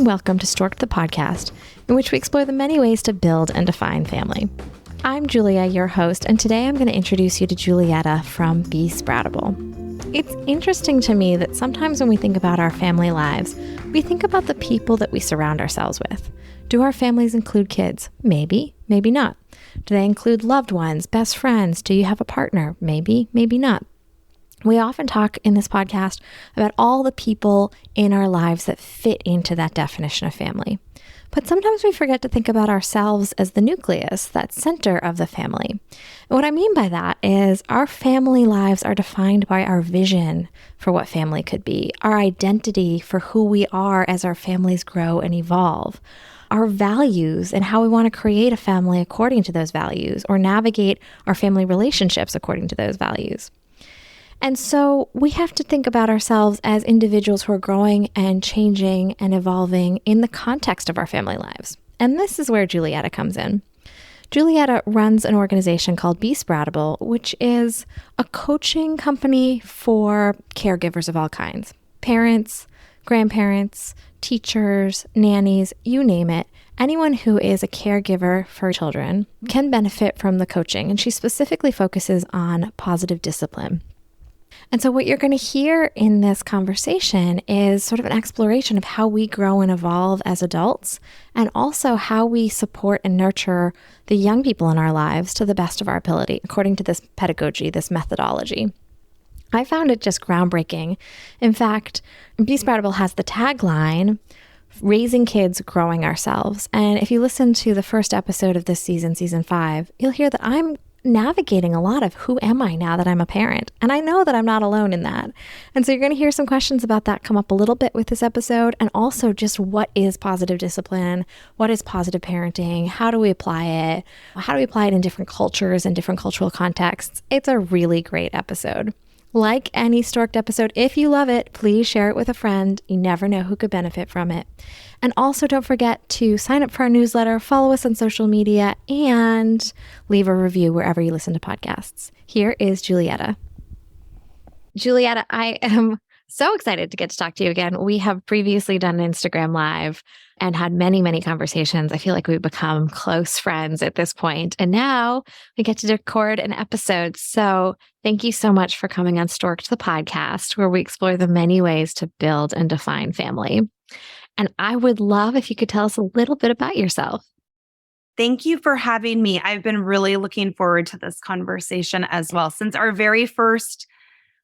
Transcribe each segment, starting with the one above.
welcome to Stork'd the podcast, in which we explore the many ways to build and define family. I'm Julia, your host, and today I'm going to introduce you to Julietta from Be Sproutable. It's interesting to me that sometimes when we think about our family lives, we think about the people that we surround ourselves with. Do our families include kids? Maybe, maybe not. Do they include loved ones, best friends? Do you have a partner? Maybe, maybe not. We often talk in this podcast about all the people in our lives that fit into that definition of family. But sometimes we forget to think about ourselves as the nucleus, that center of the family. And what I mean by that is our family lives are defined by our vision for what family could be, our identity for who we are as our families grow and evolve, our values and how we want to create a family according to those values or navigate our family relationships according to those values. And so we have to think about ourselves as individuals who are growing and changing and evolving in the context of our family lives. And this is where Julietta comes in. Julietta runs an organization called Be Sproutable, which is a coaching company for caregivers of all kinds. Parents, grandparents, teachers, nannies, you name it. Anyone who is a caregiver for children can benefit from the coaching. And she specifically focuses on positive discipline. And so what you're going to hear in this conversation is sort of an exploration of how we grow and evolve as adults, and also how we support and nurture the young people in our lives to the best of our ability, according to this pedagogy, this methodology. I found it just groundbreaking. In fact, Be Sproutable has the tagline, raising kids, growing ourselves. And if you listen to the first episode of this season, season 5, you'll hear that I'm navigating a lot of who am I now that I'm a parent. And I know that I'm not alone in that. And so you're going to hear some questions about that come up a little bit with this episode. And also just what is positive discipline? What is positive parenting? How do we apply it? How do we apply it in different cultures and different cultural contexts? It's a really great episode. Like any Stork'd episode, if you love it, please share it with a friend. You never know who could benefit from it. And also don't forget to sign up for our newsletter, follow us on social media, and leave a review wherever you listen to podcasts. Here is Julietta. Julietta, I am so excited to get to talk to you again. We have previously done an Instagram Live and had many, many conversations. I feel like we've become close friends at this point. And now we get to record an episode. So thank you so much for coming on Stork'd the podcast, where we explore the many ways to build and define family. And I would love if you could tell us a little bit about yourself. Thank you for having me. I've been really looking forward to this conversation as well. Since our very first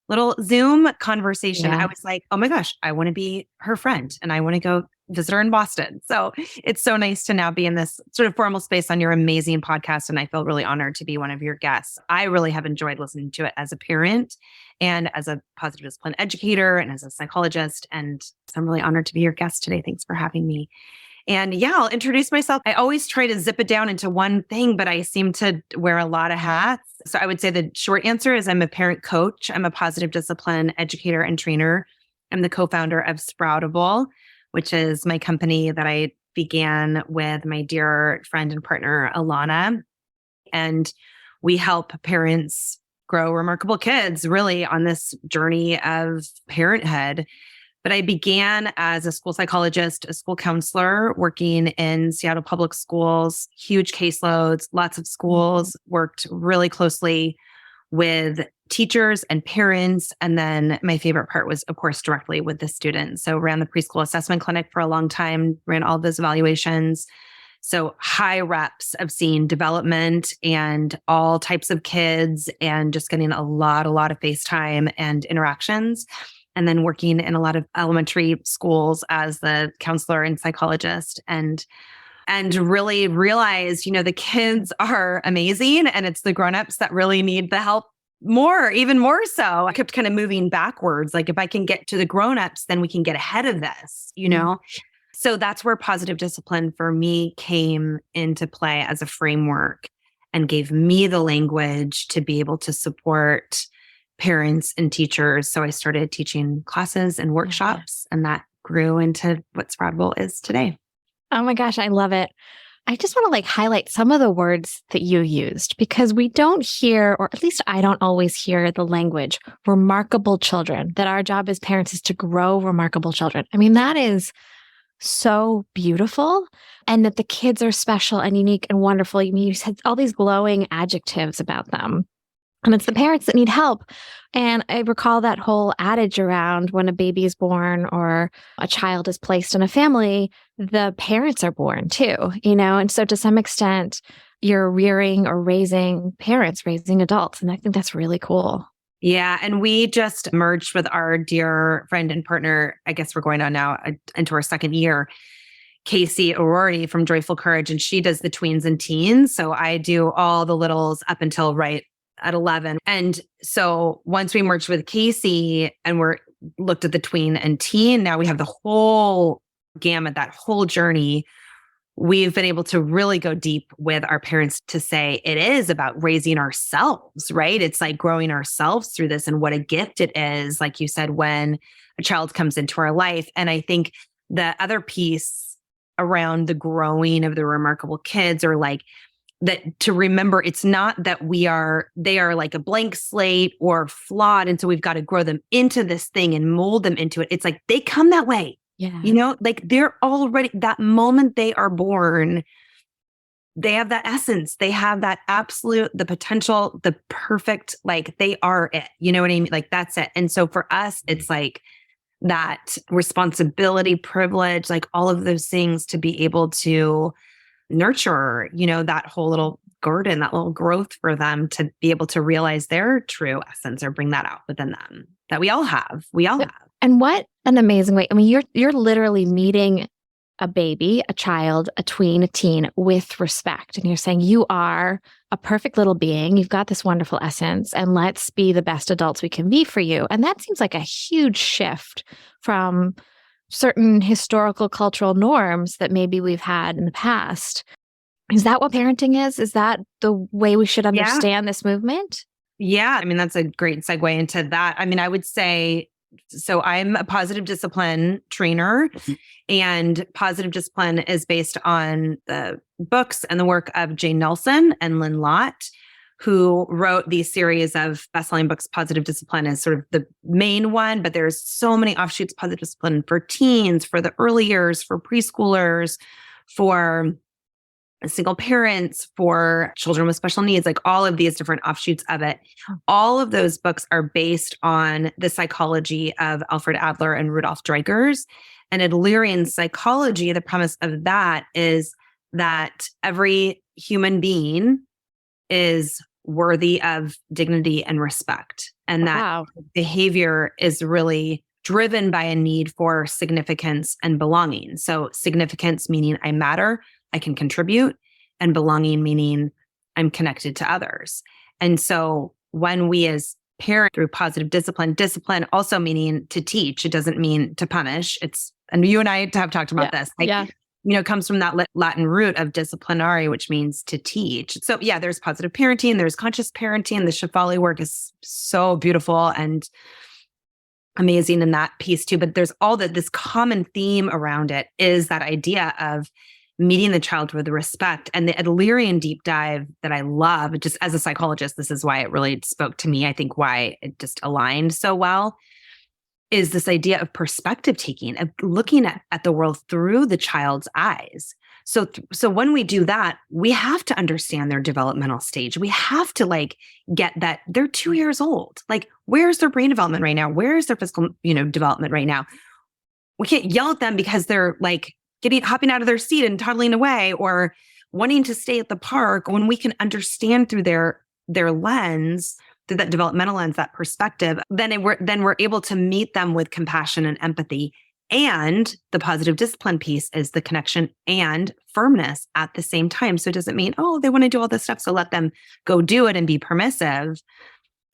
little Zoom conversation, I was like, oh my gosh, I want to be her friend and I want to go visit her in Boston. So it's so nice to now be in this sort of formal space on your amazing podcast. And I feel really honored to be one of your guests. I really have enjoyed listening to it as a parent and as a positive discipline educator and as a psychologist. And so I'm really honored to be your guest today. Thanks for having me. And yeah, I'll introduce myself. I always try to zip it down into one thing, but I seem to wear a lot of hats. So I would say the short answer is I'm a parent coach. I'm a positive discipline educator and trainer. I'm the co-founder of Sproutable, which is my company that I began with my dear friend and partner, Alana. And we help parents grow remarkable kids really on this journey of parenthood. But I began as a school psychologist, a school counselor, working in Seattle public schools, huge caseloads, lots of schools, worked really closely with teachers and parents. And then my favorite part was, of course, directly with the students. So ran the preschool assessment clinic for a long time, ran all those evaluations. So high reps of seeing development and all types of kids and just getting a lot of face time and interactions. And then working in a lot of elementary schools as the counselor and psychologist and really realized, the kids are amazing and it's the grownups that really need the help more, even more so. I kept kind of moving backwards. Like if I can get to the grownups, then we can get ahead of this, So that's where positive discipline for me came into play as a framework and gave me the language to be able to support parents and teachers. So I started teaching classes and workshops, and that grew into what Sproutable is today. Oh my gosh, I love it. I just want to highlight some of the words that you used, because we don't hear, or at least I don't always hear the language, remarkable children, that our job as parents is to grow remarkable children. I mean, that is so beautiful and that the kids are special and unique and wonderful. You said all these glowing adjectives about them. And it's the parents that need help. And I recall that whole adage around when a baby is born or a child is placed in a family, the parents are born too, And so to some extent, you're rearing or raising parents, raising adults. And I think that's really cool. Yeah. And we just merged with our dear friend and partner. I guess we're going on now into our second year, Casey O'Rourke from Joyful Courage. And she does the tweens and teens. So I do all the littles up until right at 11. And so once we merged with Casey and we're looked at the tween and teen, now we have the whole gamut, that whole journey. We've been able to really go deep with our parents to say it is about raising ourselves, right? It's like growing ourselves through this and what a gift it is, like you said, when a child comes into our life. And I think the other piece around the growing of the remarkable kids are like, that to remember, it's not that they are like a blank slate or flawed. And so we've got to grow them into this thing and mold them into it. It's like they come that way. Yeah. Like they're already, that moment they are born, they have that essence. They have that absolute, the potential, the perfect, like they are it. You know what I mean? Like that's it. And so for us, it's like that responsibility, privilege, like all of those things to be able to nurture, that whole little garden, that little growth for them to be able to realize their true essence or bring that out within them that we all have. And what an amazing way. I mean, you're literally meeting a baby, a child, a tween, a teen with respect. And you're saying you are a perfect little being. You've got this wonderful essence and let's be the best adults we can be for you. And that seems like a huge shift from certain historical cultural norms that maybe we've had in the past. Is that what parenting is? Is that the way we should understand this movement? Yeah. I mean, that's a great segue into that. I mean, I would say, so I'm a positive discipline trainer, and positive discipline is based on the books and the work of Jane Nelson and Lynn Lott, who wrote these series of best-selling books. Positive Discipline is sort of the main one, but there's so many offshoots. Positive Discipline for teens, for the early years, for preschoolers, for single parents, for children with special needs, like all of these different offshoots of it. All of those books are based on the psychology of Alfred Adler and Rudolf Dreikurs. And Adlerian psychology, the premise of that is that every human being is worthy of dignity and respect. And that behavior is really driven by a need for significance and belonging. So significance meaning I matter, I can contribute, and belonging meaning I'm connected to others. And so when we as parents through positive discipline also meaning to teach, it doesn't mean to punish. And you and I have talked about this. It comes from that Latin root of disciplinare, which means to teach. So yeah, there's positive parenting, there's conscious parenting. The Shefali work is so beautiful and amazing in that piece too. But there's all this common theme around it is that idea of meeting the child with respect. And the Adlerian deep dive that I love, just as a psychologist, this is why it really spoke to me. I think why it just aligned so well is this idea of perspective taking, of looking at the world through the child's eyes. So when we do that, we have to understand their developmental stage. We have to get that they're 2 years old. Like, where's their brain development right now? Where's their physical, development right now? We can't yell at them because they're hopping out of their seat and toddling away or wanting to stay at the park when we can understand through their lens, through that developmental lens, that perspective, then we're able to meet them with compassion and empathy. And the positive discipline piece is the connection and firmness at the same time. So it doesn't mean, they want to do all this stuff, so let them go do it and be permissive.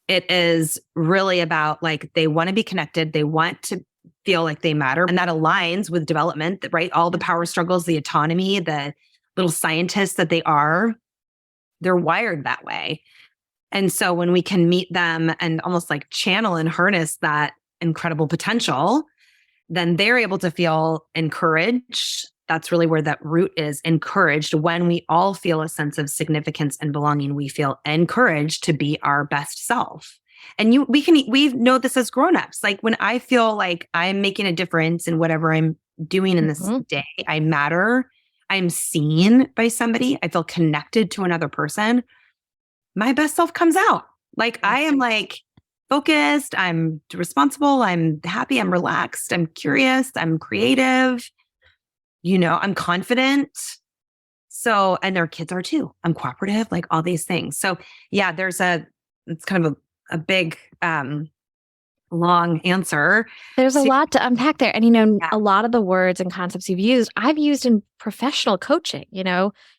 It is really about they want to be connected. They want to feel like they matter. And that aligns with development, right? All the power struggles, the autonomy, the little scientists that they are, they're wired that way. And so when we can meet them and almost channel and harness that incredible potential, then they're able to feel encouraged. That's really where that root is, encouraged. When we all feel a sense of significance and belonging, we feel encouraged to be our best self. And we know this as grownups. When I feel like I'm making a difference in whatever I'm doing in this day. I matter. I'm seen by somebody. I feel connected to another person. My best self comes out. Like I am like focused. I'm responsible. I'm happy. I'm relaxed. I'm curious. I'm creative. I'm confident. So, and their kids are too. I'm cooperative, like all these things. So yeah, it's kind of a big, long answer. There's a lot to unpack there. And, a lot of the words and concepts you've used, I've used in professional coaching,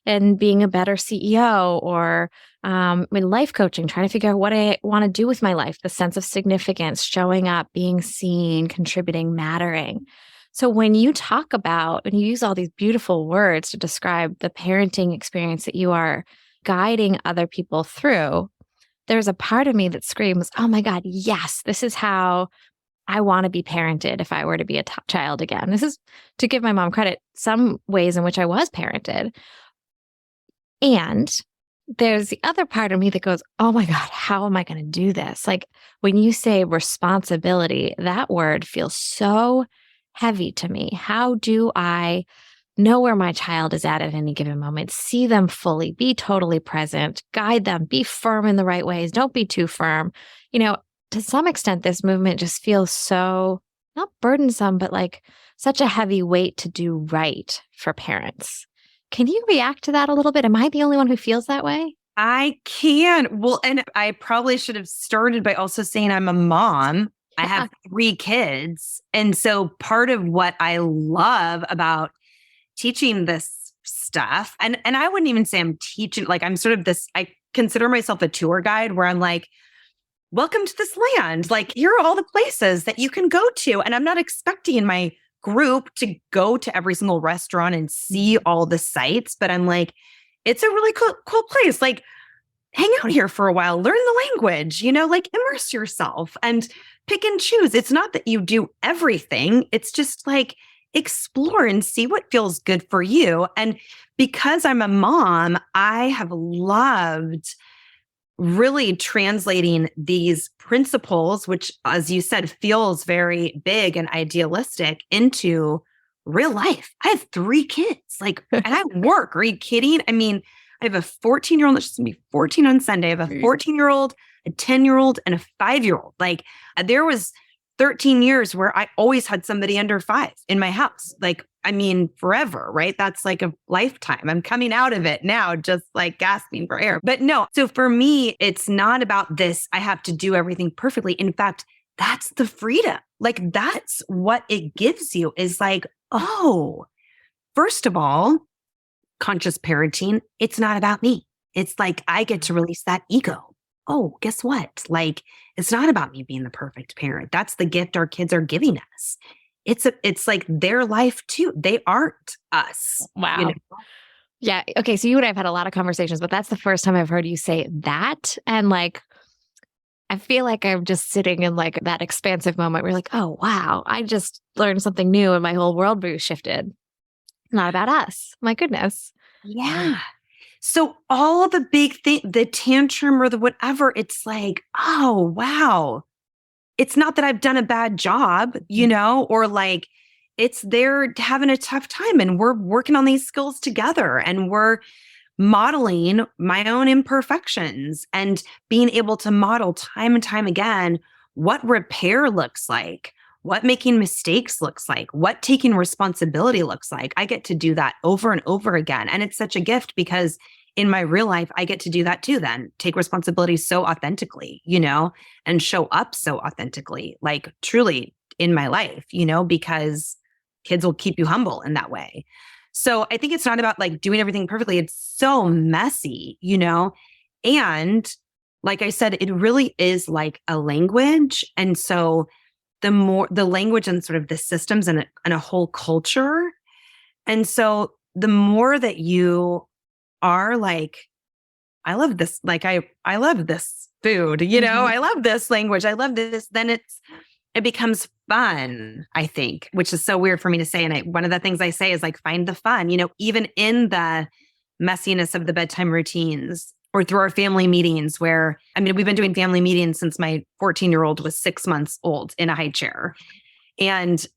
and being a better CEO or in life coaching, trying to figure out what I want to do with my life, the sense of significance, showing up, being seen, contributing, mattering. So when you talk about and you use all these beautiful words to describe the parenting experience that you are guiding other people through, there's a part of me that screams, oh my God, yes, this is how I want to be parented if I were to be a child again. This is, to give my mom credit, some ways in which I was parented. And there's the other part of me that goes, oh my God, how am I going to do this? Like when you say responsibility, that word feels so heavy to me. How do I know where my child is at any given moment, see them fully, be totally present, guide them, be firm in the right ways, don't be too firm. To some extent, this movement just feels so, not burdensome, but like such a heavy weight to do right for parents. Can you react to that a little bit? Am I the only one who feels that way? I can. Well, and I probably should have started by also saying I'm a mom. I have 3 kids. And so part of what I love about teaching this stuff, and I wouldn't even say I'm teaching, like I'm sort of I consider myself a tour guide where I'm like, welcome to this land. Like, here are all the places that you can go to. And I'm not expecting my group to go to every single restaurant and see all the sites, but I'm like, it's a really cool place. Like, hang out here for a while, learn the language, like immerse yourself and pick and choose. It's not that you do everything. It's just like, explore and see what feels good for you. And because I'm a mom, I have loved really translating these principles, which, as you said, feels very big and idealistic, into real life. I have 3 kids, and I work. Are you kidding? I mean, I have a 14-year-old, that's going to be 14 on Sunday. I have a 14-year-old, a 10-year-old, and a 5-year-old. There was 13 years where I always had somebody under 5 in my house. Forever, right? That's like a lifetime. I'm coming out of it now, just like gasping for air. But no, so for me, it's not about this, I have to do everything perfectly. In fact, that's the freedom. That's what it gives you, is like, oh, first of all, conscious parenting, it's not about me. It's like, I get to release that ego. Oh, guess what? It's not about me being the perfect parent. That's the gift our kids are giving us. It's like their life too. They aren't us. Wow. Yeah. Okay. So you and I have had a lot of conversations, but that's the first time I've heard you say that. And I feel like I'm just sitting in that expansive moment where you're like, oh, wow, I just learned something new and my whole worldview shifted. Not about us. My goodness. Yeah. So all the big thing, the tantrum or the whatever, it's like, oh, wow. It's not that I've done a bad job, or it's they're having a tough time and we're working on these skills together and we're modeling my own imperfections and being able to model time and time again what repair looks like, what making mistakes looks like, what taking responsibility looks like. I get to do that over and over again. And it's such a gift because in my real life, I get to do that too, then take responsibility so authentically, and show up so authentically, truly in my life, because kids will keep you humble in that way. So I think it's not about doing everything perfectly. It's so messy, and like I said, it really is like a language. And so the more the language and sort of the systems and a whole culture. And so the more that you are I love this, I love this food, I love this language, I love this, then it becomes fun, I think, which is so weird for me to say. And one of the things I say is find the fun, even in the messiness of the bedtime routines or through our family meetings where, we've been doing family meetings since my 14-year-old was 6 months old in a high chair. And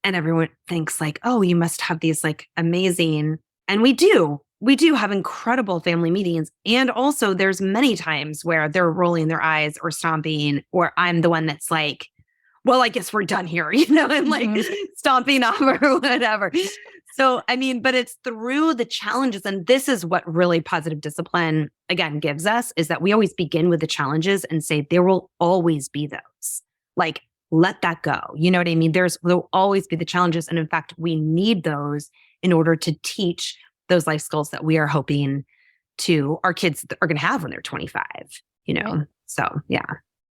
And everyone thinks like, oh, you must have these like amazing, and we do have incredible family meetings. And also there's many times where they're rolling their eyes or stomping, or I'm the one that's like, well, I guess we're done here, and like stomping off or whatever. So, I mean, but it's through the challenges. And this is what really positive discipline, again, gives us, is that we always begin with the challenges and say, there will always be those. Like, let that go. You know what I mean? There'll always be the challenges. And in fact, we need those in order to teach those life skills that we are hoping our kids are going to have when they're 25, Right. So, yeah.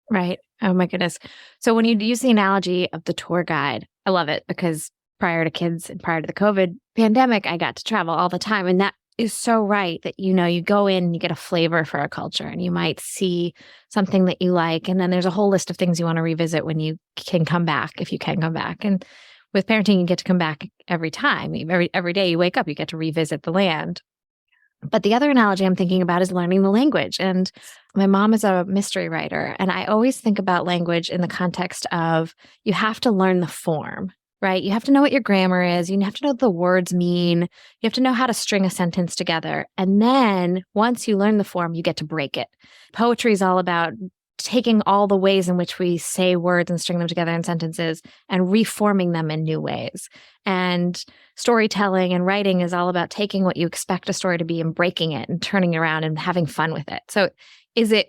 Right. Oh my goodness. So when you use the analogy of the tour guide, I love it because prior to kids and prior to the COVID pandemic, I got to travel all the time. And that is so right that, you go in and you get a flavor for a culture and you might see something that you like. And then there's a whole list of things you want to revisit when you can come back, if you can come back. And with parenting, you get to come back every time. Every day you wake up, you get to revisit the land. But the other analogy I'm thinking about is learning the language. And my mom is a mystery writer. And I always think about language in the context of you have to learn the form, right? You have to know what your grammar is. You have to know what the words mean. You have to know how to string a sentence together. And then once you learn the form, you get to break it. Poetry is all about taking all the ways in which we say words and string them together in sentences and reforming them in new ways. And storytelling and writing is all about taking what you expect a story to be and breaking it and turning it around and having fun with it. So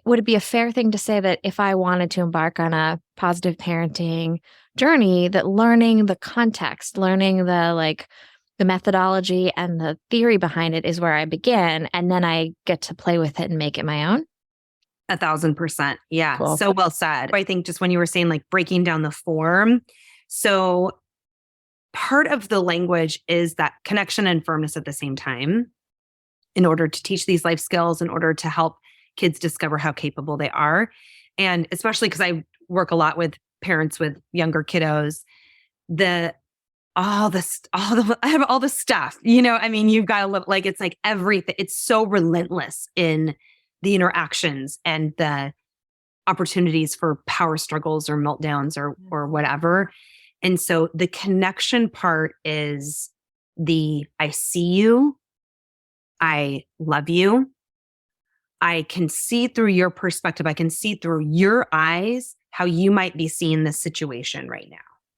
would it be a fair thing to say that if I wanted to embark on a positive parenting journey, that learning the context, learning the methodology and the theory behind it is where I begin, and then I get to play with it and make it my own? 1,000%. Yeah. Cool. So well said. I think just when you were saying like breaking down the form. So part of the language is that connection and firmness at the same time, in order to teach these life skills, in order to help kids discover how capable they are. And especially because I work a lot with parents with younger kiddos, I have all the stuff, I mean, you've got a little, like, it's like everything. It's so relentless in the interactions and the opportunities for power struggles or meltdowns or whatever. And so the connection part is I see you, I love you, I can see through your perspective, I can see through your eyes how you might be seeing this situation right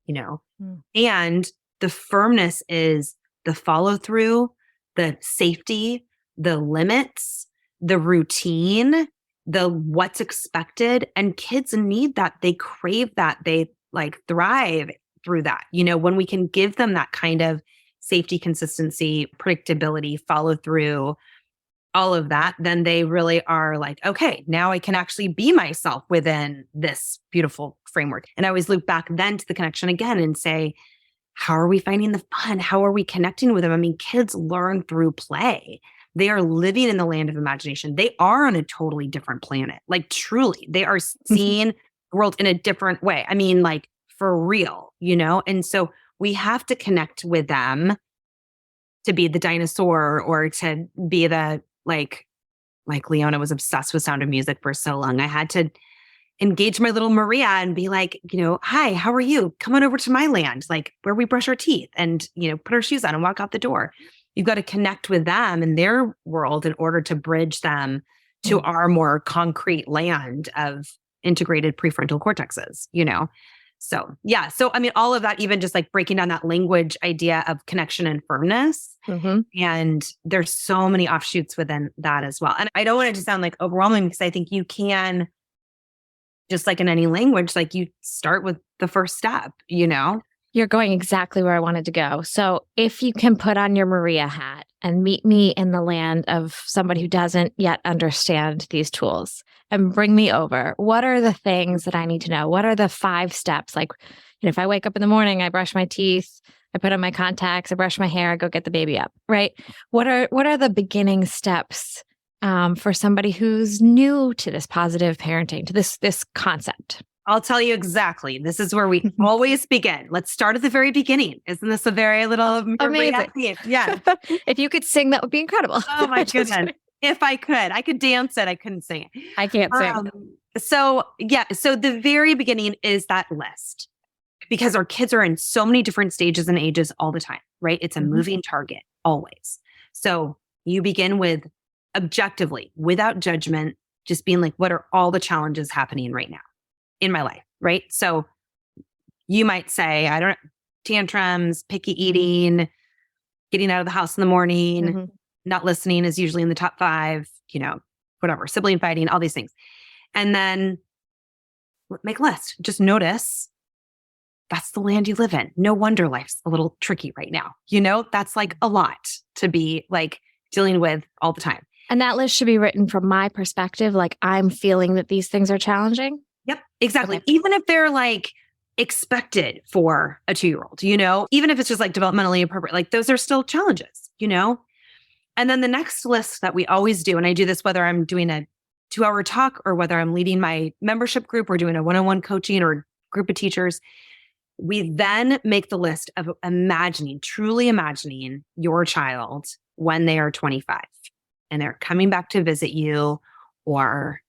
now, And the firmness is the follow through, the safety, the limits, the routine, the what's expected. And kids need that. They crave that. They thrive through that. When we can give them that kind of safety, consistency, predictability, follow through, all of that, then they really are like, okay, now I can actually be myself within this beautiful framework. And I always loop back then to the connection again and say, how are we finding the fun? How are we connecting with them? I mean, kids learn through play. They are living in the land of imagination. They are on a totally different planet. Like truly, they are seeing the world in a different way. I mean, like for real, And so we have to connect with them to be the dinosaur or to be the, like Leona was obsessed with Sound of Music for so long. I had to engage my little Maria and be like, hi, how are you? Come on over to my land, like where we brush our teeth and, put our shoes on and walk out the door. You've got to connect with them in their world in order to bridge them to our more concrete land of integrated prefrontal cortexes, So, yeah. So, I mean, all of that, even just like breaking down that language idea of connection and firmness. Mm-hmm. And there's so many offshoots within that as well. And I don't want it to sound like overwhelming because I think you can, just like in any language, like you start with the first step, You're going exactly where I wanted to go. So if you can put on your Maria hat and meet me in the land of somebody who doesn't yet understand these tools and bring me over, what are the things that I need to know? What are the 5 steps? Like, if I wake up in the morning, I brush my teeth, I put on my contacts, I brush my hair, I go get the baby up, right? What are the beginning steps for somebody who's new to this positive parenting, to this concept? I'll tell you exactly. This is where we always begin. Let's start at the very beginning. Isn't this a very little amazing? Yeah. If you could sing, that would be incredible. Oh my goodness. If I could dance it. I couldn't sing it. I can't sing. So the very beginning is that list. because our kids are in so many different stages and ages all the time, right? It's a moving target always. So you begin with objectively, without judgment, just being like, what are all the challenges happening right now in my life, right? So you might say, I don't know, tantrums, picky eating, getting out of the house in the morning, not listening is usually in the top 5, whatever, sibling fighting, all these things. And then make a list. Just notice that's the land you live in. No wonder life's a little tricky right now. That's like a lot to be like dealing with all the time. And that list should be written from my perspective. Like I'm feeling that these things are challenging. Yep, exactly. Okay. Even if they're like expected for a 2-year-old, even if it's just like developmentally appropriate, like those are still challenges, And then the next list that we always do, and I do this whether I'm doing a 2-hour talk or whether I'm leading my membership group or doing a one-on-one coaching or group of teachers, we then make the list of truly imagining your child when they are 25 and they're coming back to visit you, or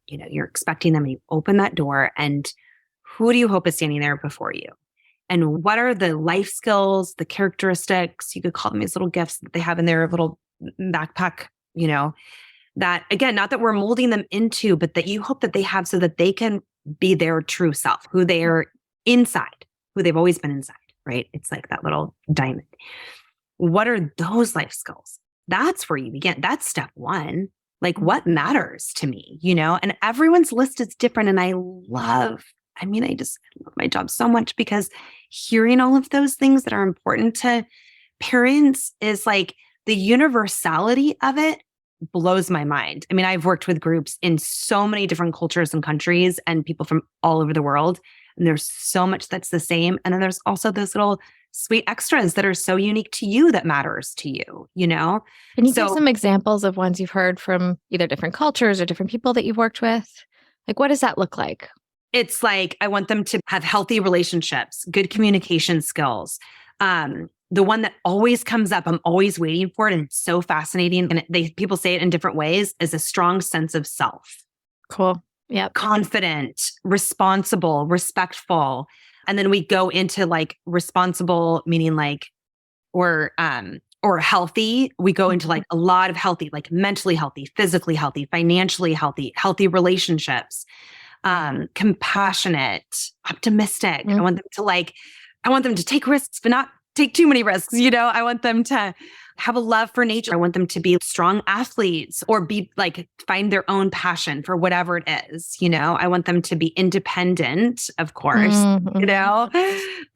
you're expecting them, and you open that door, and who do you hope is standing there before you? And what are the life skills, the characteristics, you could call them these little gifts that they have in their little backpack, that again, not that we're molding them into, but that you hope that they have so that they can be their true self, who they are inside, who they've always been inside, right? It's like that little diamond. What are those life skills? That's where you begin. That's step 1. Like what matters to me, and everyone's list is different. And I just love my job so much because hearing all of those things that are important to parents is like the universality of it blows my mind. I've worked with groups in so many different cultures and countries and people from all over the world. And there's so much that's the same. And then there's also those little sweet extras that are so unique to you that matters to you, Can you give some examples of ones you've heard from either different cultures or different people that you've worked with? Like, what does that look like? It's like, I want them to have healthy relationships, good communication skills. The one that always comes up, I'm always waiting for it, and it's so fascinating. And people say it in different ways, is a strong sense of self. Cool. Yeah. Confident, responsible, respectful. And then we go into like responsible, meaning like, or healthy. We go into like a lot of healthy, like mentally healthy, physically healthy, financially healthy, healthy relationships, compassionate, optimistic. I want them to take risks, but not take too many risks. I want them to have a love for nature. I want them to be strong athletes or be like, find their own passion for whatever it is. I want them to be independent, of course, and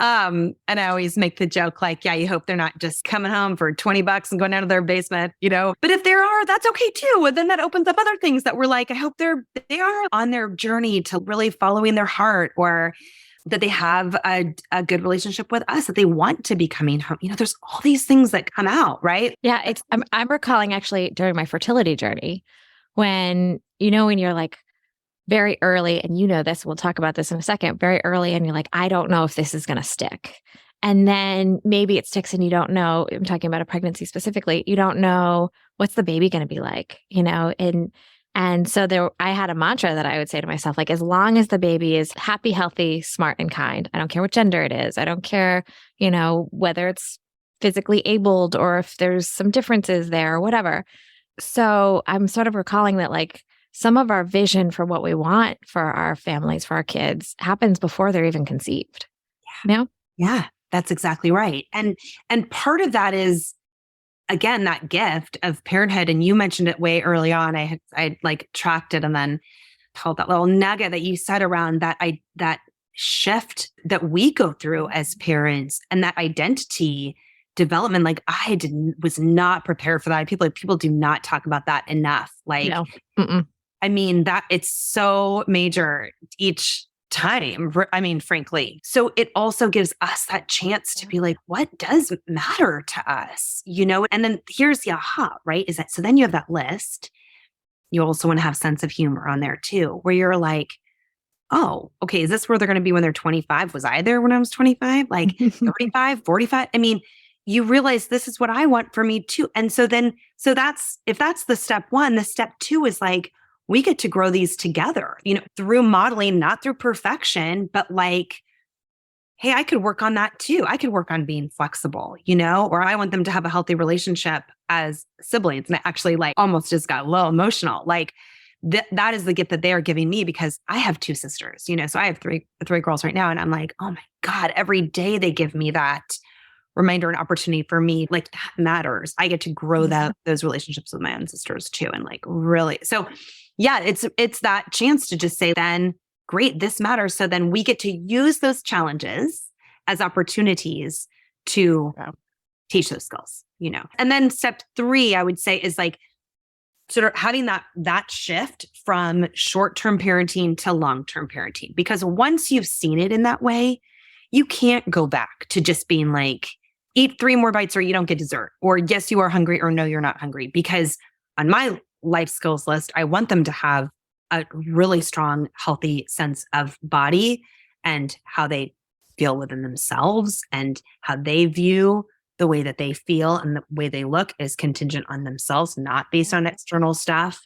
I always make the joke like, yeah, you hope they're not just coming home for $20 and going out of their basement, but if there are, that's okay too. And then that opens up other things that we're like, I hope they are on their journey to really following their heart, or that they have a good relationship with us, that they want to be coming home. There's all these things that come out, right? Yeah. I'm recalling actually during my fertility journey when you're like very early, and this, we'll talk about this in a second, very early, and you're like, I don't know if this is going to stick. And then maybe it sticks and you don't know, I'm talking about a pregnancy specifically, you don't know what's the baby going to be like, and so I had a mantra that I would say to myself, like, as long as the baby is happy, healthy, smart, and kind, I don't care what gender it is. I don't care, whether it's physically abled or if there's some differences there or whatever. So I'm sort of recalling that like some of our vision for what we want for our families, for our kids, happens before they're even conceived. Yeah, that's exactly right. And part of that is, again, that gift of parenthood. And you mentioned it way early on. I like tracked it and then told that little nugget that you said around that shift that we go through as parents and that identity development. Like was not prepared for that. People do not talk about that enough. Like, no. That it's so major each time, frankly. So it also gives us that chance to be like, what does matter to us, And then here's the aha, right? Is that, so then you have that list. You also want to have sense of humor on there too, where you're like, oh, okay, is this where they're going to be when they're 25? Was I there when I was 25? Like 35, 45? You realize this is what I want for me too. And so if that's the step 1, the step 2 is like, we get to grow these together, through modeling, not through perfection, but like hey, I could work on that too. I could work on being flexible, or I want them to have a healthy relationship as siblings. And I actually almost just got a little emotional. That is the gift that they are giving me, because I have two sisters, so I have three girls right now. And I'm like, oh my God, every day they give me that reminder and opportunity for me. That matters. I get to grow those relationships with my own sisters too. And really, so yeah, it's that chance to just say, then great, this matters. So then we get to use those challenges as opportunities to teach those skills, And then step 3, I would say, is sort of having that shift from short-term parenting to long-term parenting. Because once you've seen it in that way, you can't go back to just being eat 3 more bites or you don't get dessert, or yes, you are hungry, or no, you're not hungry. Because on my life skills list, I want them to have a really strong, healthy sense of body and how they feel within themselves, and how they view the way that they feel and the way they look is contingent on themselves, not based on external stuff.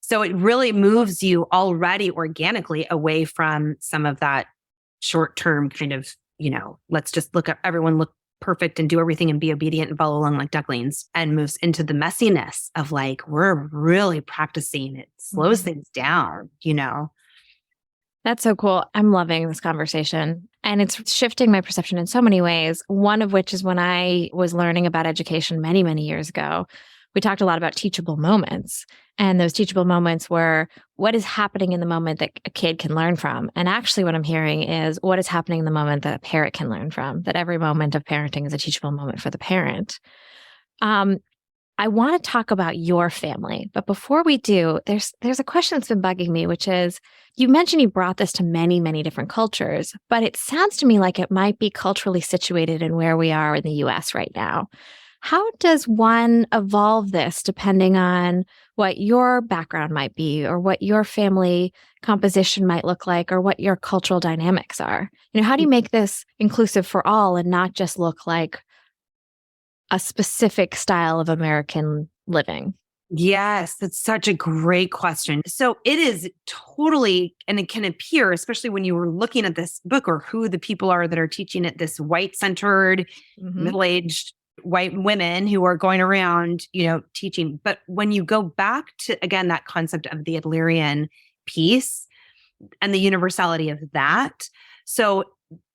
So it really moves you already organically away from some of that short-term kind of, let's just everyone look perfect and do everything and be obedient and follow along like ducklings, and moves into the messiness of we're really practicing. It slows things down, That's so cool. I'm loving this conversation. And it's shifting my perception in so many ways. One of which is when I was learning about education many, many years ago, we talked a lot about teachable moments. And those teachable moments were what is happening in the moment that a kid can learn from. And actually what I'm hearing is what is happening in the moment that a parent can learn from, that every moment of parenting is a teachable moment for the parent. I want to talk about your family, but before we do, there's a question that's been bugging me, which is, you mentioned you brought this to many, many different cultures, but it sounds to me like it might be culturally situated in where we are in the US right now. How does one evolve this depending on what your background might be, or what your family composition might look like, or what your cultural dynamics are? How do you make this inclusive for all and not just look like a specific style of American living? Yes, that's such a great question. So it is totally, and it can appear, especially when you were looking at this book or who the people are that are teaching it, this white-centered, middle-aged white women who are going around, teaching. But when you go back to, again, that concept of the Adlerian piece and the universality of that. So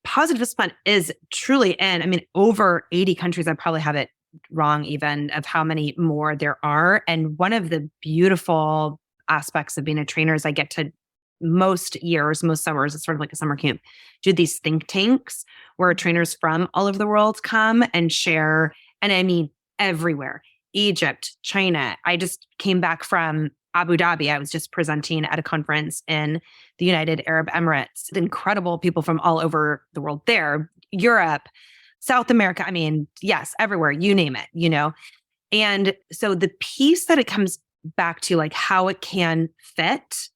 positive discipline is truly in, over 80 countries. I probably have it wrong even of how many more there are. And one of the beautiful aspects of being a trainer is I get to most summers, it's sort of like a summer camp, do these think tanks where trainers from all over the world come and share. And everywhere, Egypt, China. I just came back from Abu Dhabi. I was just presenting at a conference in the United Arab Emirates. Incredible people from all over the world there, Europe, South America. Yes, everywhere, you name it, And so the piece that it comes back to, how it can fit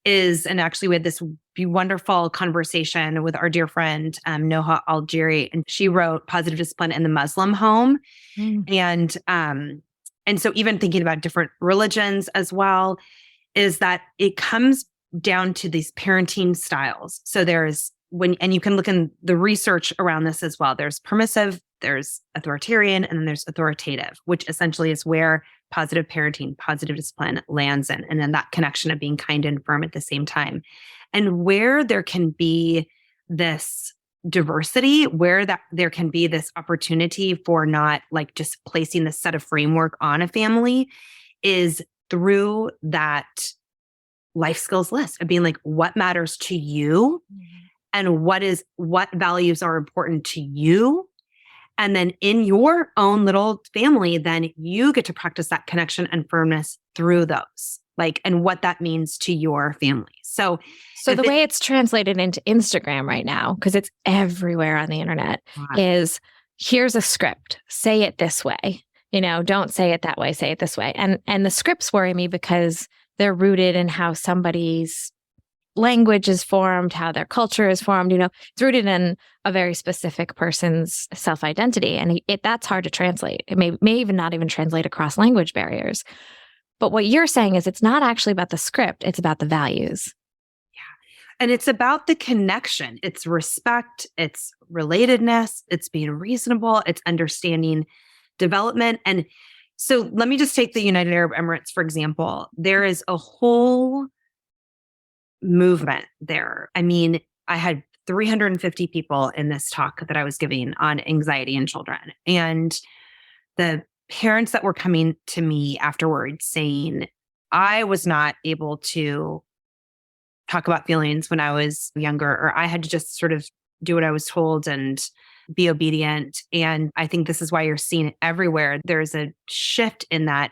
is, and actually we had this wonderful conversation with our dear friend, Noha Algeri, and she wrote Positive Discipline in the Muslim Home. And so even thinking about different religions as well, is that it comes down to these parenting styles. So and you can look in the research around this as well. There's permissive, there's authoritarian, and then there's authoritative, which essentially is where positive parenting, positive discipline lands in. And then that connection of being kind and firm at the same time. And where there can be this diversity, where there can be this opportunity for not just placing this set of framework on a family, is through that life skills list of being what matters to you, and what values are important to you. And then in your own little family, then you get to practice that connection and firmness through those, and what that means to your family. So the way it's translated into Instagram right now, because it's everywhere on the internet, is here's a script. Say it this way. Don't say it that way. Say it this way. And the scripts worry me because they're rooted in how somebody's language is formed, how their culture is formed. It's rooted in a very specific person's self-identity. And that's hard to translate. It may even not even translate across language barriers. But what you're saying is it's not actually about the script. It's about the values. And it's about the connection. It's respect, it's relatedness, it's being reasonable, it's understanding development. And so let me just take the United Arab Emirates, for example. There is a whole movement there. I mean, I had 350 people in this talk that I was giving on anxiety in children. And the parents that were coming to me afterwards saying, I was not able to talk about feelings when I was younger, or I had to just sort of do what I was told and be obedient. And I think this is why you're seeing it everywhere. There's a shift in that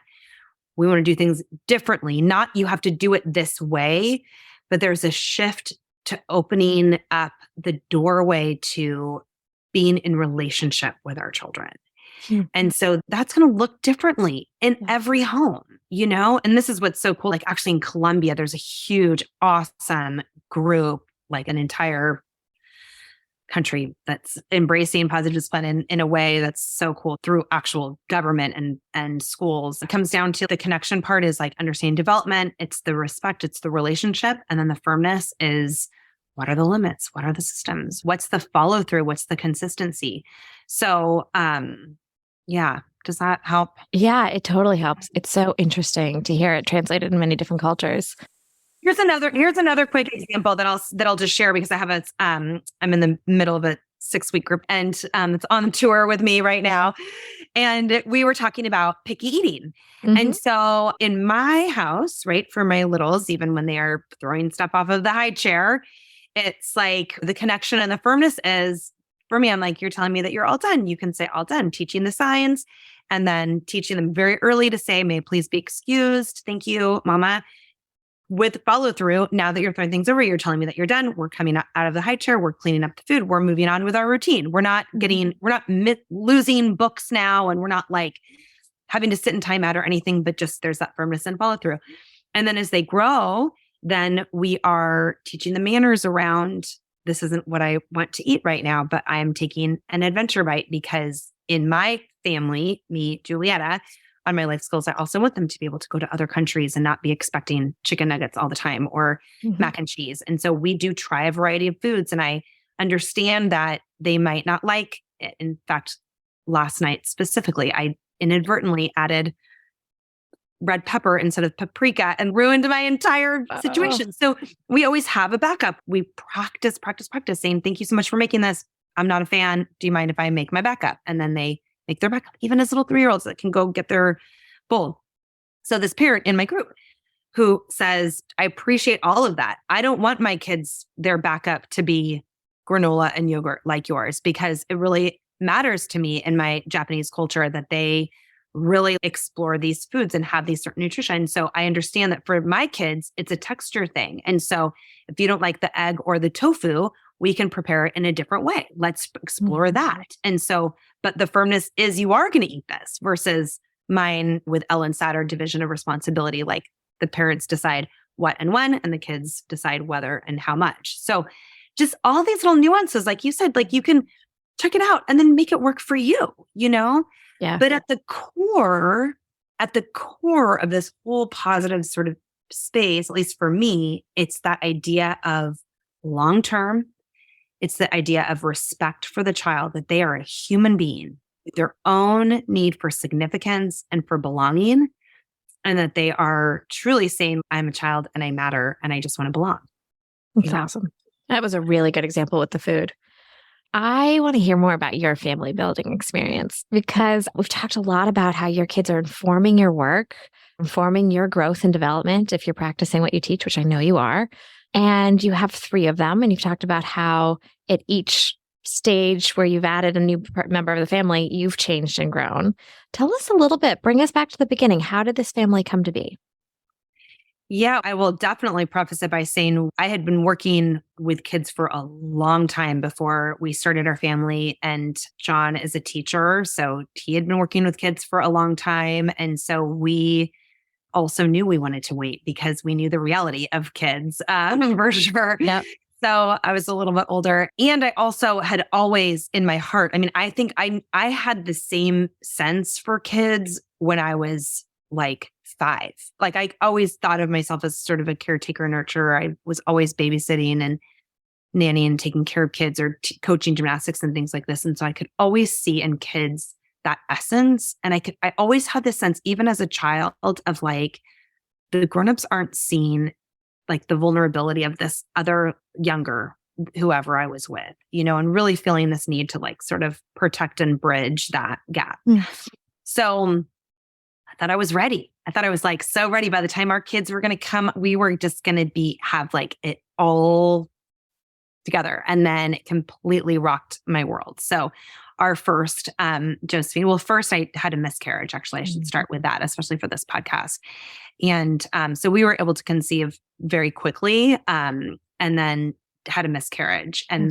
we want to do things differently. Not you have to do it this way, but there's a shift to opening up the doorway to being in relationship with our children. And so that's going to look differently in every home, you know? And this is what's so cool. Like actually in Colombia, there's a huge, awesome group, like an entire country that's embracing positive discipline in a way that's so cool through actual government and schools. It comes down to the connection part is like understanding development. It's the respect, it's the relationship. And then the firmness is what are the limits? What are the systems? What's the follow through? What's the consistency? So, yeah. Does that help? Yeah, it totally helps. It's so interesting to hear it translated in many different cultures. Here's another quick example that I'll just share because I have I'm in the middle of a 6-week group and it's on tour with me right now. And we were talking about picky eating. Mm-hmm. And so in my house, right, for my littles, even when they are throwing stuff off of the high chair, it's like the connection and the firmness is, for me, I'm like, you're telling me that you're all done. You can say all done, teaching the signs and then teaching them very early to say, may please be excused. Thank you, mama. With follow through, now that you're throwing things over, you're telling me that you're done. We're coming out of the high chair. We're cleaning up the food. We're moving on with our routine. We're not losing books now. And we're not like having to sit in timeout or anything, but just there's that firmness and follow through. And then as they grow, then we are teaching the manners around, this isn't what I want to eat right now, but I am taking an adventure bite because in my family, me, Julietta, on my life skills, I also want them to be able to go to other countries and not be expecting chicken nuggets all the time or mac and cheese. And so we do try a variety of foods and I understand that they might not like it. In fact, last night specifically, I inadvertently added red pepper instead of paprika and ruined my entire situation. So we always have a backup. We practice saying, thank you so much for making this. I'm not a fan. Do you mind if I make my backup? And then they make their backup, even as little 3-year-olds that can go get their bowl. So this parent in my group who says, I appreciate all of that. I don't want my kids, their backup to be granola and yogurt like yours, because it really matters to me in my Japanese culture that they really explore these foods and have these certain nutrition. So I understand that for my kids, it's a texture thing. And so if you don't like the egg or the tofu, we can prepare it in a different way. Let's explore that. And so, but the firmness is you are going to eat this versus mine with Ellen Satter division of responsibility. Like the parents decide what and when, and the kids decide whether and how much. So just all these little nuances, like you said, like you can check it out and then make it work for you, you know? Yeah. But at the core of this whole positive sort of space, at least for me, it's that idea of long-term. It's the idea of respect for the child, that they are a human being with their own need for significance and for belonging, and that they are truly saying, I'm a child and I matter and I just want to belong. That's awesome. That was a really good example with the food. I want to hear more about your family building experience because we've talked a lot about how your kids are informing your work, informing your growth and development if you're practicing what you teach, which I know you are. And you have 3 of them. And you've talked about how at each stage where you've added a new member of the family, you've changed and grown. Tell us a little bit, bring us back to the beginning. How did this family come to be? Yeah, I will definitely preface it by saying I had been working with kids for a long time before we started our family. And John is a teacher, so he had been working with kids for a long time. And so we also knew we wanted to wait because we knew the reality of kids for sure. Yep. So I was a little bit older. And I also had always in my heart, I mean, I think I had the same sense for kids when I was like 5. Like I always thought of myself as sort of a caretaker nurturer. I was always babysitting and nanny and taking care of kids or coaching gymnastics and things like this. And so I could always see in kids that essence. And I always had this sense, even as a child, of like the grownups aren't seeing like the vulnerability of this other younger, whoever I was with, and really feeling this need to like sort of protect and bridge that gap. So I thought I was ready. I thought I was like so ready. By the time our kids were going to come, we were just going to have like it all together. And then it completely rocked my world. So our first, Josephine, well, first I had a miscarriage. Actually, I should start with that, especially for this podcast. And so we were able to conceive very quickly, and then had a miscarriage. And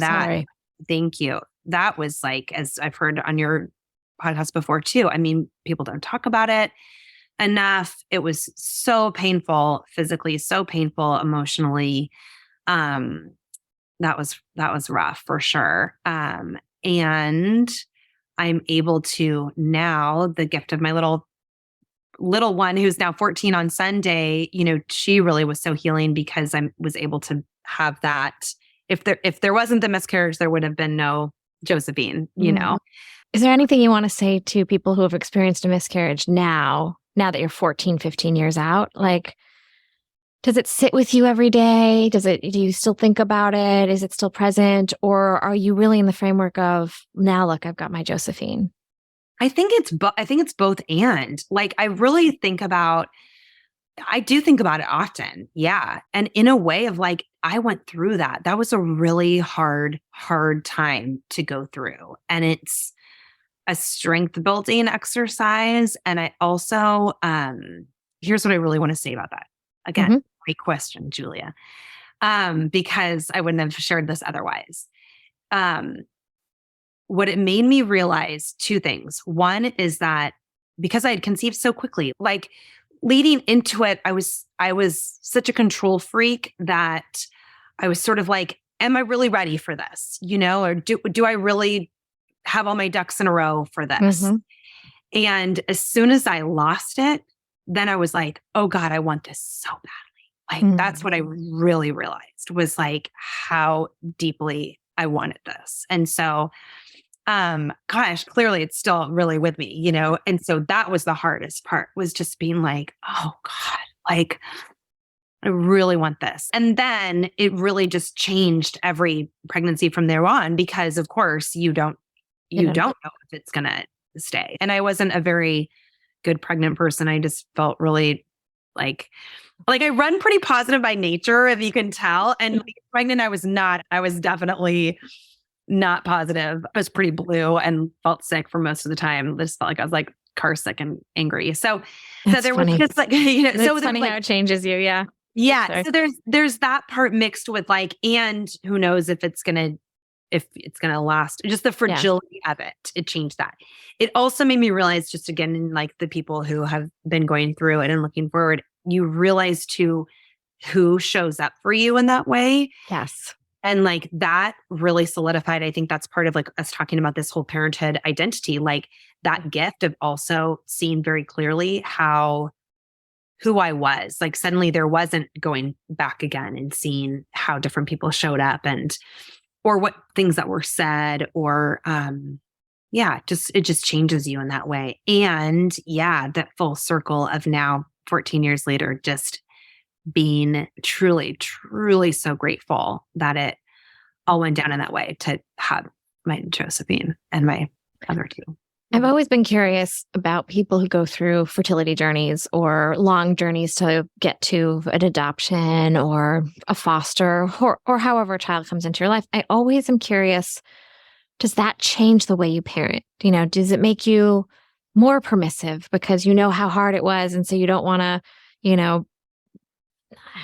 thank you. That was like, as I've heard on your podcast before too, I mean, people don't talk about it enough. It was so painful, physically, so painful, emotionally. That was rough for sure. And I'm able to now, the gift of my little one who's now 14 on Sunday, she really was so healing because I was able to have that. If there wasn't the miscarriage, there would have been no Josephine, Is there anything you want to say to people who have experienced a miscarriage now that you're 14, 15 years out? Like, does it sit with you every day? Do you still think about it? Is it still present? Or are you really in the framework of, now look, I've got my Josephine? I think it's both and. Like, I do think about it often. Yeah. And in a way of like, I went through that. That was a really hard time to go through. And it's a strength building exercise. And I also, here's what I really want to say about that. Again, great question, Julia. Because I wouldn't have shared this otherwise. What it made me realize 2 things. One is that because I had conceived so quickly, like leading into it, I was such a control freak that I was sort of like, am I really ready for this? Or do I really have all my ducks in a row for this? And as soon as I lost it, then I was like, oh God, I want this so badly. Like, that's what I really realized, was like how deeply I wanted this. And so, gosh, clearly it's still really with me, And so that was the hardest part, was just being like, oh God, like I really want this. And then it really just changed every pregnancy from there on, because of course you don't know if it's going to stay. And I wasn't a very good pregnant person. I just felt really like I run pretty positive by nature, if you can tell. And being pregnant, I was not. I was definitely not positive. I was pretty blue and felt sick for most of the time. I just felt like I was like car sick and angry. So there was just like, it's funny how it changes you. Yeah. Yeah. Sorry. So there's that part mixed with like, and who knows if it's going to last, just the fragility of it. It changed that. It also made me realize, just again, in like the people who have been going through it and looking forward, you realize too, who shows up for you in that way. Yes. And like that really solidified. I think that's part of like us talking about this whole parenthood identity, like that gift of also seeing very clearly who I was. Like suddenly there wasn't going back again and seeing how different people showed up or what things that were said, or it just changes you in that way. And that full circle of now 14 years later, just being truly, truly so grateful that it all went down in that way, to have my Josephine and my other 2. I've always been curious about people who go through fertility journeys or long journeys to get to an adoption or a foster or however a child comes into your life. I always am curious, does that change the way you parent? Does it make you more permissive because you know how hard it was, and so you don't want to,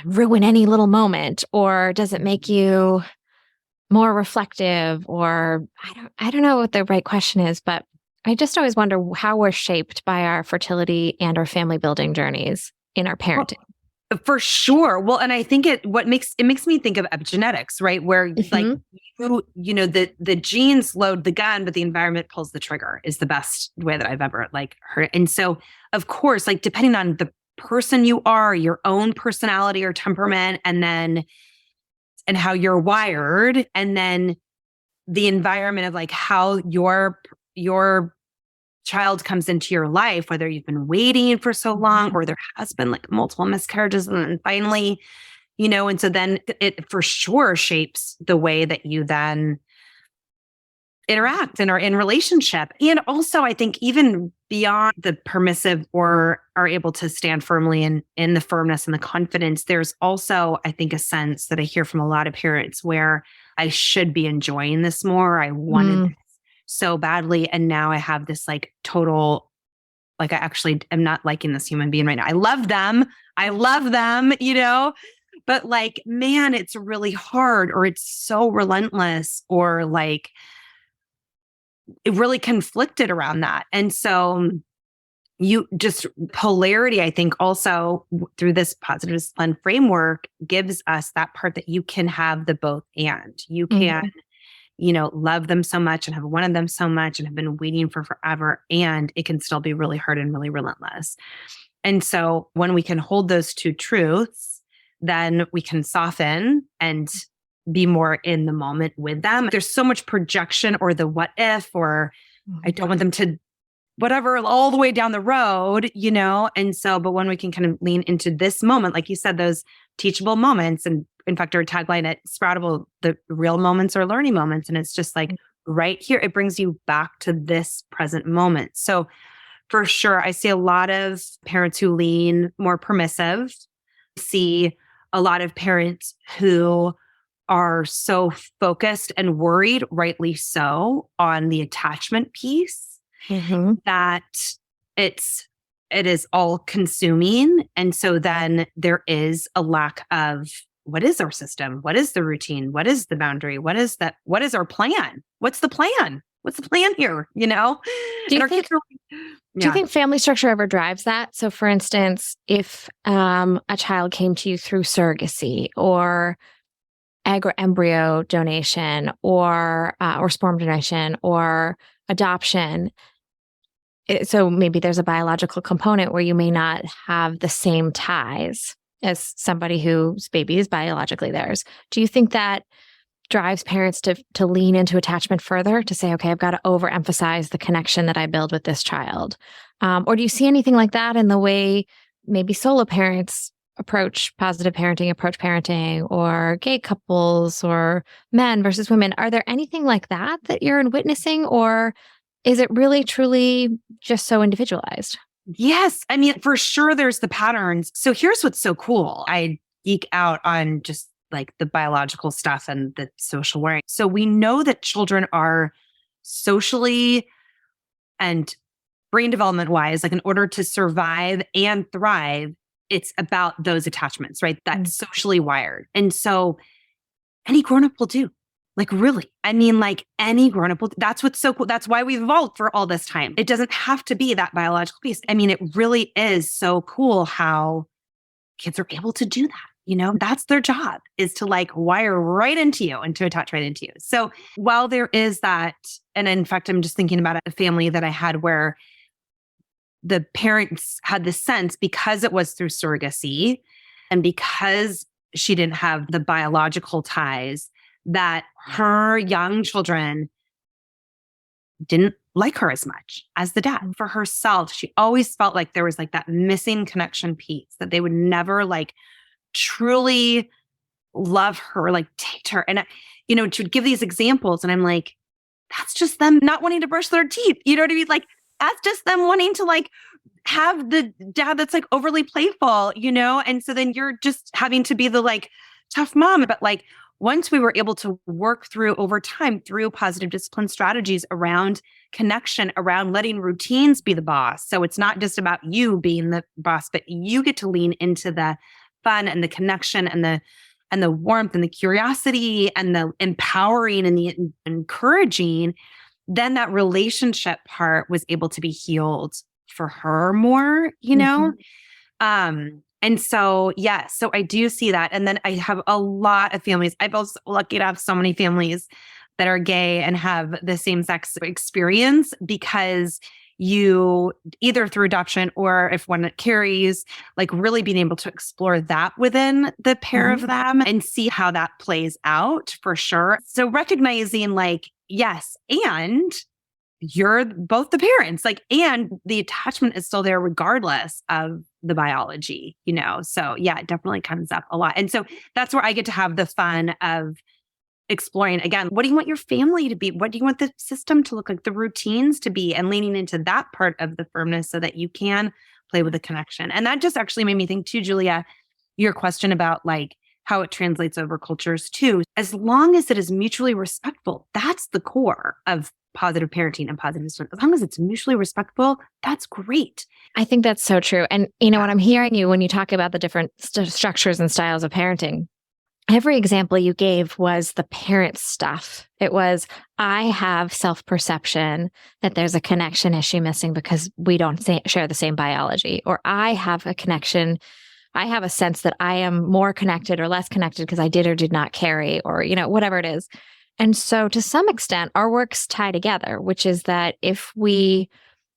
ruin any little moment? Or does it make you more reflective? Or I don't know what the right question is, but I just always wonder how we're shaped by our fertility and our family building journeys in our parenting. For sure. Well, and I think it makes me think of epigenetics, right? Where like the genes load the gun, but the environment pulls the trigger is the best way that I've ever like heard it. And so of course, like depending on the person you are, your own personality or temperament, and how you're wired, and then the environment of like how your child comes into your life, whether you've been waiting for so long or there has been like multiple miscarriages and then finally, and so then it for sure shapes the way that you then interact and are in relationship. And also I think even beyond the permissive or are able to stand firmly in the firmness and the confidence, there's also, I think, a sense that I hear from a lot of parents where I should be enjoying this more. I wanted this so badly. And now I have this like total, like I actually am not liking this human being right now. I love them, but like, man, it's really hard, or it's so relentless, or like it really conflicted around that. And so you just polarity, I think also through this positive discipline framework gives us that part that you can have the both and you can, love them so much and have wanted them so much and have been waiting for forever. And it can still be really hard and really relentless. And so when we can hold those two truths, then we can soften and be more in the moment with them. There's so much projection or the what if, or I don't want them to whatever, all the way down the road, And so, but when we can kind of lean into this moment, like you said, those teachable moments, and in fact, our tagline at Sproutable, the real moments are learning moments. And it's just like right here, it brings you back to this present moment. So for sure, I see a lot of parents who lean more permissive, see a lot of parents who are so focused and worried, rightly so, on the attachment piece. That it is all consuming. And so then there is a lack of what is our system? What is the routine? What is the boundary? What is that? What is our plan? What's the plan? What's the plan here? Do you think family structure ever drives that? So for instance, if a child came to you through surrogacy or egg or embryo donation or sperm donation or adoption, so maybe there's a biological component where you may not have the same ties as somebody whose baby is biologically theirs. Do you think that drives parents to lean into attachment further, to say, okay, I've got to overemphasize the connection that I build with this child? Or do you see anything like that in the way maybe solo parents approach positive parenting, or gay couples, or men versus women? Are there anything like that you're witnessing, or is it really truly just so individualized? Yes. I mean, for sure, there's the patterns. So here's what's so cool. I geek out on just like the biological stuff and the social wiring. So we know that children are socially and brain development wise, like in order to survive and thrive, it's about those attachments, right? That's socially wired. And so any grown-up will do. Like, really, I mean, like any grown-up will, that's what's so cool. That's why we've evolved for all this time. It doesn't have to be that biological piece. I mean, it really is so cool how kids are able to do that. That's their job, is to like wire right into you and to attach right into you. So while there is that, and in fact, I'm just thinking about a family that I had where the parents had the sense, because it was through surrogacy and because she didn't have the biological ties, that her young children didn't like her as much as the dad. For herself, she always felt like there was like that missing connection piece, that they would never like truly love her, like take her. And, to give these examples, and I'm like, that's just them not wanting to brush their teeth. You know what I mean? Like, that's just them wanting to like have the dad that's like overly playful, And so then you're just having to be the like tough mom. But like, once we were able to work through over time through positive discipline strategies around connection, around letting routines be the boss. So it's not just about you being the boss, but you get to lean into the fun and the connection and the warmth and the curiosity and the empowering and the encouraging. Then that relationship part was able to be healed for her more, And so, yeah, so I do see that. And then I have a lot of families. I'm also lucky to have so many families that are gay and have the same sex experience, because you either through adoption or if one carries, like really being able to explore that within the pair of them and see how that plays out for sure. So recognizing like, yes, and you're both the parents, like, and the attachment is still there regardless of the biology, So yeah, it definitely comes up a lot. And so that's where I get to have the fun of exploring again, what do you want your family to be? What do you want the system to look like, the routines to be, and leaning into that part of the firmness so that you can play with the connection. And that just actually made me think too, Julia, your question about like how it translates over cultures too. As long as it is mutually respectful, that's the core of positive parenting and positive discipline. As long as it's mutually respectful, that's great. I think that's so true. And what I'm hearing you when you talk about the different structures and styles of parenting, every example you gave was the parent stuff. It was, I have self-perception that there's a connection issue missing because we don't share the same biology, or I have a connection. I have a sense that I am more connected or less connected because I did or did not carry, or, whatever it is. And so to some extent, our works tie together, which is that if we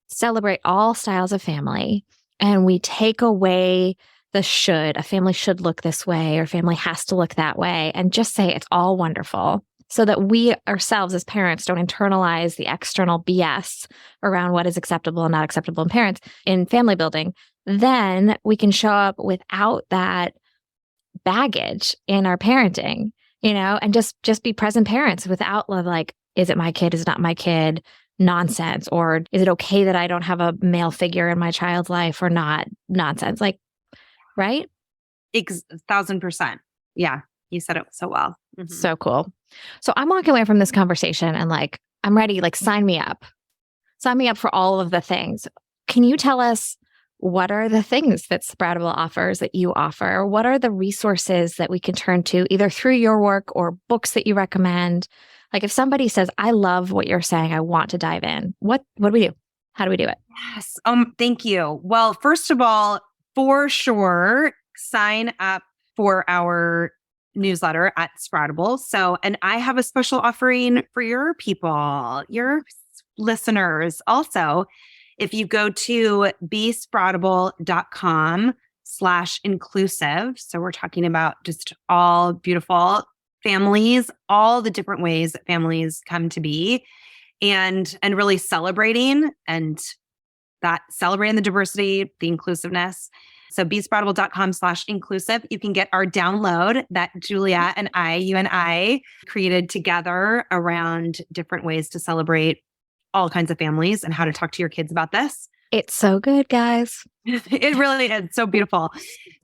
celebrate all styles of family and we take away the should, a family should look this way or family has to look that way, and just say it's all wonderful, so that we ourselves as parents don't internalize the external BS around what is acceptable and not acceptable in parents in family building, then we can show up without that baggage in our parenting, and just be present parents without like, is it my kid? Is it not my kid? Nonsense. Or is it okay that I don't have a male figure in my child's life or not? Nonsense. Like, right? 1,000%. Yeah. You said it so well. Mm-hmm. So cool. So I'm walking away from this conversation and like, I'm ready, like sign me up. Sign me up for all of the things. Can you tell us what are the things that Sproutable offers that you offer? What are the resources that we can turn to either through your work or books that you recommend? Like if somebody says, I love what you're saying, I want to dive in. What do we do? How do we do it? Yes. Thank you. Well, first of all, for sure, sign up for our newsletter at Sproutable. So, and I have a special offering for your people, your listeners. Also, if you go to besproutable.com/inclusive, so we're talking about just all beautiful families, all the different ways that families come to be, and really celebrating the diversity, the inclusiveness. So besproutable.com/inclusive. You can get our download that Julia and you and I created together around different ways to celebrate all kinds of families and how to talk to your kids about this. It's so good, guys. It really is so beautiful.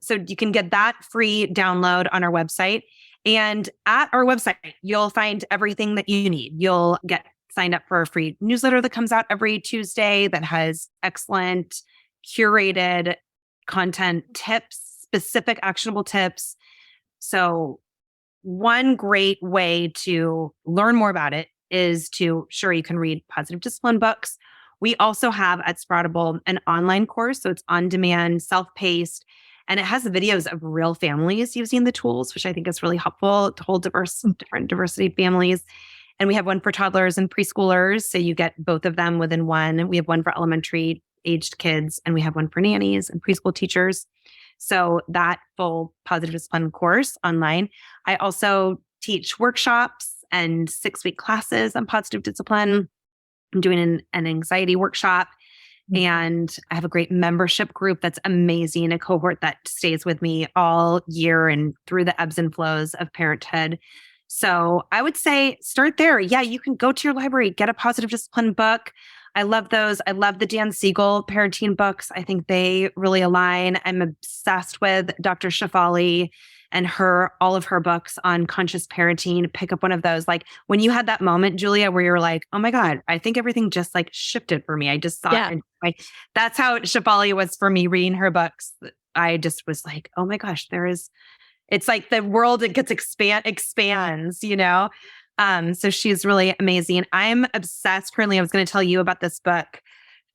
So you can get that free download on our website. And at our website, you'll find everything that you need. You'll get signed up for a free newsletter that comes out every Tuesday that has excellent curated content tips, specific actionable tips. So one great way to learn more about it is you can read positive discipline books. We also have at Sproutable an online course. So it's on demand, self-paced, and it has videos of real families using the tools, which I think is really helpful to hold different diversity of families. And we have one for toddlers and preschoolers. So you get both of them within one. We have one for elementary aged kids, and we have one for nannies and preschool teachers. So that full positive discipline course online. I also teach workshops and 6-week classes on positive discipline. I'm doing an anxiety workshop. And I have a great membership group that's amazing, a cohort that stays with me all year and through the ebbs and flows of parenthood. So I would say start there. Yeah, you can go to your library, get a positive discipline book. I love those. I love the Dan Siegel parenting books. I think they really align. I'm obsessed with Dr. Shefali and all of her books on conscious parenting. Pick up one of those. Like when you had that moment, Julia, where you're like, oh my God, I think everything just like shifted for me. I just saw it. That's how Shefali was for me reading her books. I just was like, oh my gosh, it's like the world, it gets expands, So she's really amazing. I'm obsessed currently. I was going to tell you about this book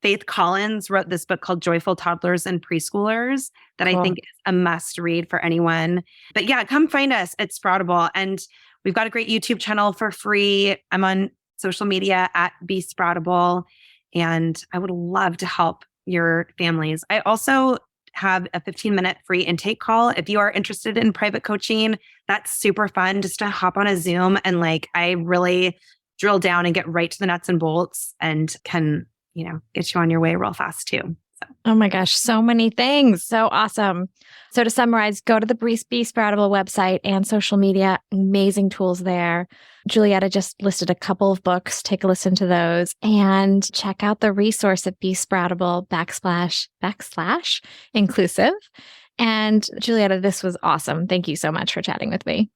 Faith Collins wrote this book called Joyful Toddlers and Preschoolers that I think is a must read for anyone. But yeah, come find us at Sproutable. And we've got a great YouTube channel for free. I'm on social media at Be Sproutable. And I would love to help your families. I also have a 15-minute free intake call. If you are interested in private coaching, that's super fun just to hop on a Zoom and I really drill down and get right to the nuts and bolts and can, get you on your way real fast too. Oh my gosh, so many things. So awesome. So to summarize, go to the Be Sproutable website and social media. Amazing tools there. Julietta just listed a couple of books. Take a listen to those and check out the resource at Be Sproutable / inclusive. And Julietta, this was awesome. Thank you so much for chatting with me.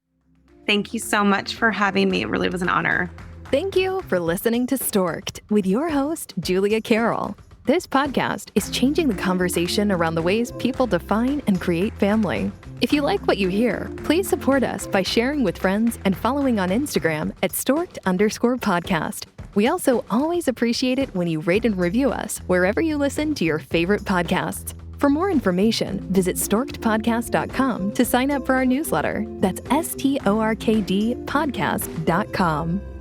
Thank you so much for having me. It really was an honor. Thank you for listening to Stork'd with your host, Julia Carroll. This podcast is changing the conversation around the ways people define and create family. If you like what you hear, please support us by sharing with friends and following on Instagram at Stork'd_podcast. We also always appreciate it when you rate and review us wherever you listen to your favorite podcasts. For more information, visit storkedpodcast.com to sign up for our newsletter. That's STORKD podcast.com.